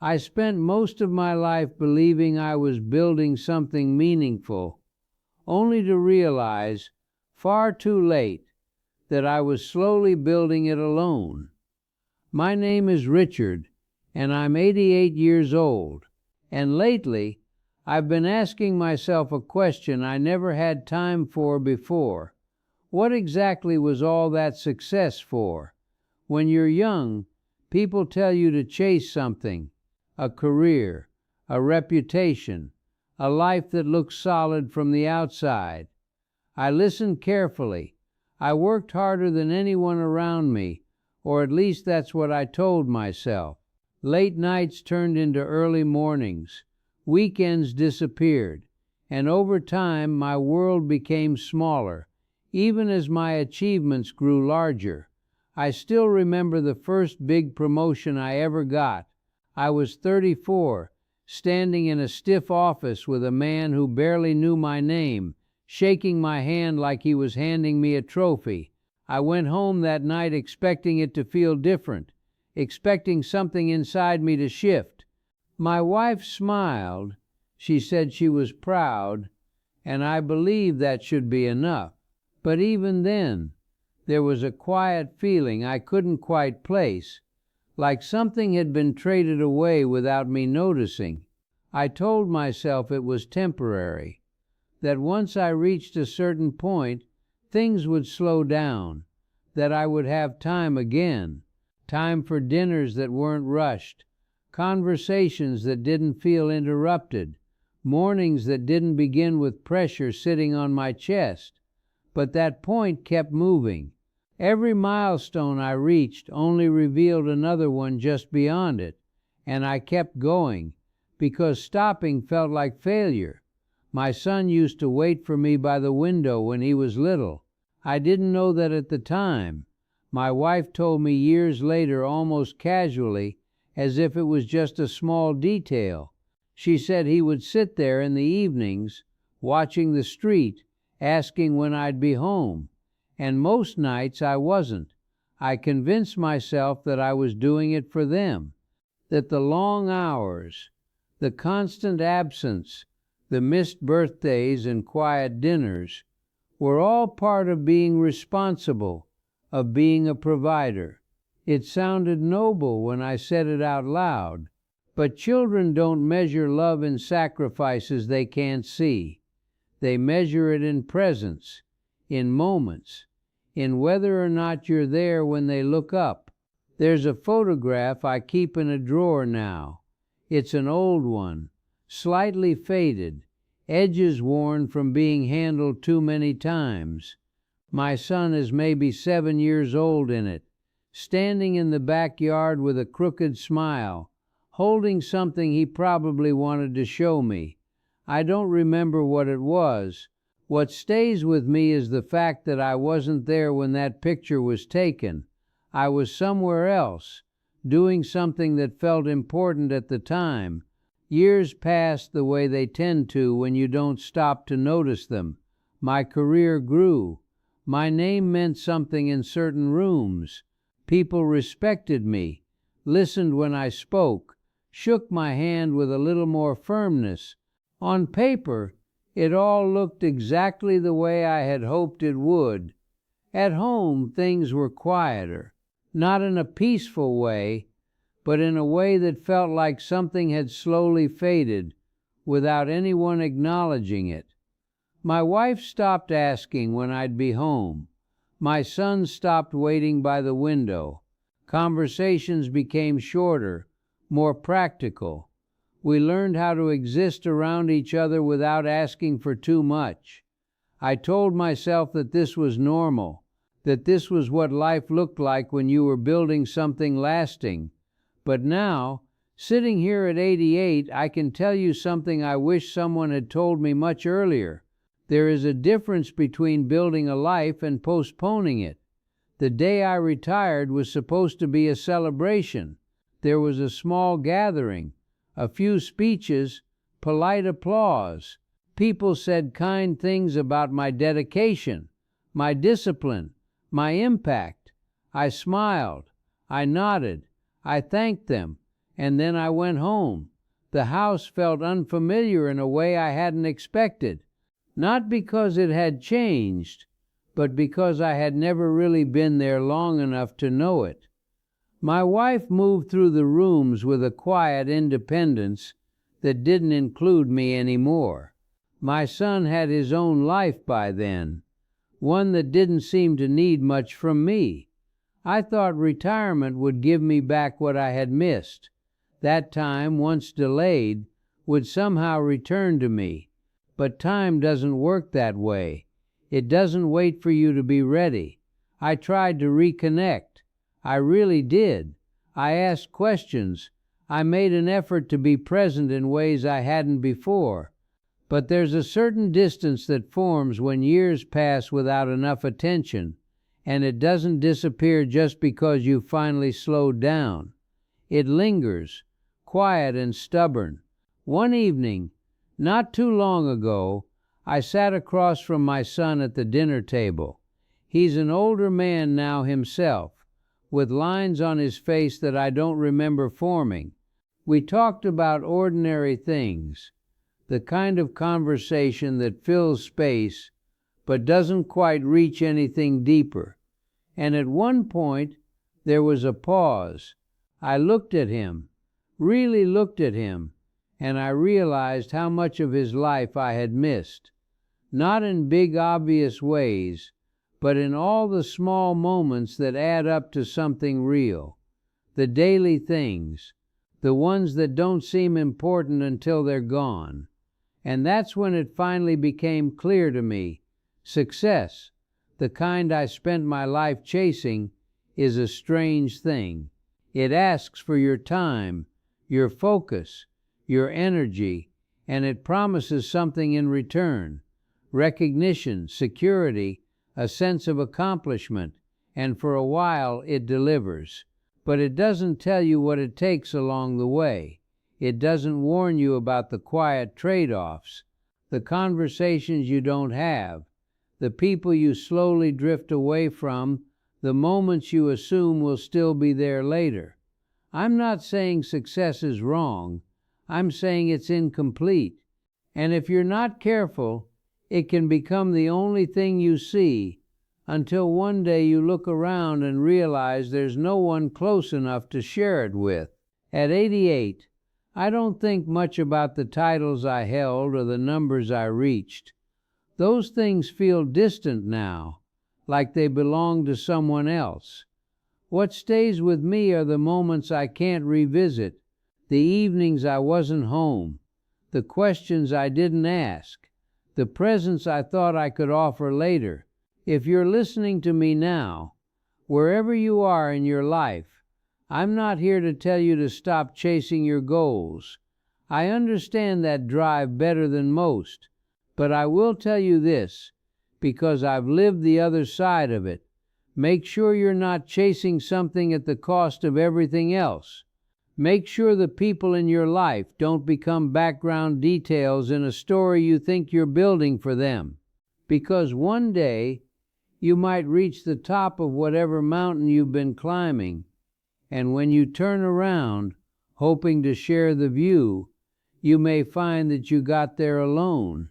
I spent most of my life believing I was building something meaningful, only to realize, far too late, that I was slowly building it alone. My name is Richard, and I'm 88 years old, and lately I've been asking myself a question I never had time for before. What exactly was all that success for? When you're young, people tell you to chase something, a career, a reputation, a life that looks solid from the outside. I listened carefully. I worked harder than anyone around me, or at least that's what I told myself. Late nights turned into early mornings. Weekends disappeared, and over time my world became smaller, even as my achievements grew larger. I still remember the first big promotion I ever got. I was 34, standing in a stiff office with a man who barely knew my name, shaking my hand like he was handing me a trophy. I went home that night expecting it to feel different, expecting something inside me to shift. My wife smiled. She said she was proud, and I believed that should be enough. But even then, there was a quiet feeling I couldn't quite place, like something had been traded away without me noticing. I told myself it was temporary, that once I reached a certain point, things would slow down, that I would have time again, time for dinners that weren't rushed, conversations that didn't feel interrupted, mornings that didn't begin with pressure sitting on my chest. But that point kept moving. Every milestone I reached only revealed another one just beyond it, and I kept going, because stopping felt like failure. My son used to wait for me by the window when he was little. I didn't know that at the time. My wife told me years later, almost casually, as if it was just a small detail. She said he would sit there in the evenings, watching the street, asking when I'd be home. And most nights I wasn't. I convinced myself that I was doing it for them, that the long hours, the constant absence, the missed birthdays and quiet dinners were all part of being responsible, of being a provider. It sounded noble when I said it out loud, but children don't measure love in sacrifices they can't see. They measure it in presence, in moments, in whether or not you're there when they look up. There's a photograph I keep in a drawer now. It's an old one, slightly faded, edges worn from being handled too many times. My son is maybe 7 years old in it, standing in the backyard with a crooked smile, holding something he probably wanted to show me. I don't remember what it was. What stays with me is the fact that I wasn't there when that picture was taken. I was somewhere else, doing something that felt important at the time. Years passed the way they tend to when you don't stop to notice them. My career grew. My name meant something in certain rooms. People respected me, listened when I spoke, shook my hand with a little more firmness. On paper, it all looked exactly the way I had hoped it would. At home, things were quieter, not in a peaceful way, but in a way that felt like something had slowly faded, without anyone acknowledging it. My wife stopped asking when I'd be home. My son stopped waiting by the window. Conversations became shorter, more practical. We learned how to exist around each other without asking for too much. I told myself that this was normal, that this was what life looked like when you were building something lasting. But now, sitting here at 88, I can tell you something I wish someone had told me much earlier. There is a difference between building a life and postponing it. The day I retired was supposed to be a celebration. There was a small gathering, a few speeches, polite applause. People said kind things about my dedication, my discipline, my impact. I smiled, I nodded, I thanked them, and then I went home. The house felt unfamiliar in a way I hadn't expected, not because it had changed, but because I had never really been there long enough to know it. My wife moved through the rooms with a quiet independence that didn't include me anymore. My son had his own life by then, one that didn't seem to need much from me. I thought retirement would give me back what I had missed. That time, once delayed, would somehow return to me. But time doesn't work that way. It doesn't wait for you to be ready. I tried to reconnect. I really did. I asked questions. I made an effort to be present in ways I hadn't before. But there's a certain distance that forms when years pass without enough attention, and it doesn't disappear just because you finally slowed down. It lingers, quiet and stubborn. One evening, not too long ago, I sat across from my son at the dinner table. He's an older man now himself, with lines on his face that I don't remember forming. We talked about ordinary things, the kind of conversation that fills space but doesn't quite reach anything deeper. And at one point, there was a pause. I looked at him, really looked at him, and I realized how much of his life I had missed. Not in big obvious ways, but in all the small moments that add up to something real. The daily things, the ones that don't seem important until they're gone. And that's when it finally became clear to me. Success, the kind I spent my life chasing, is a strange thing. It asks for your time, your focus, your energy, and it promises something in return. Recognition, security, a sense of accomplishment, and for a while it delivers. But it doesn't tell you what it takes along the way. It doesn't warn you about the quiet trade-offs, the conversations you don't have, the people you slowly drift away from, the moments you assume will still be there later. I'm not saying success is wrong. I'm saying it's incomplete. And if you're not careful, it can become the only thing you see, until one day you look around and realize there's no one close enough to share it with. At 88, I don't think much about the titles I held or the numbers I reached. Those things feel distant now, like they belong to someone else. What stays with me are the moments I can't revisit, the evenings I wasn't home, the questions I didn't ask, the presents I thought I could offer later. If you're listening to me now, wherever you are in your life, I'm not here to tell you to stop chasing your goals. I understand that drive better than most, but I will tell you this, because I've lived the other side of it. Make sure you're not chasing something at the cost of everything else. Make sure the people in your life don't become background details in a story you think you're building for them. Because one day, you might reach the top of whatever mountain you've been climbing, and when you turn around, hoping to share the view, you may find that you got there alone.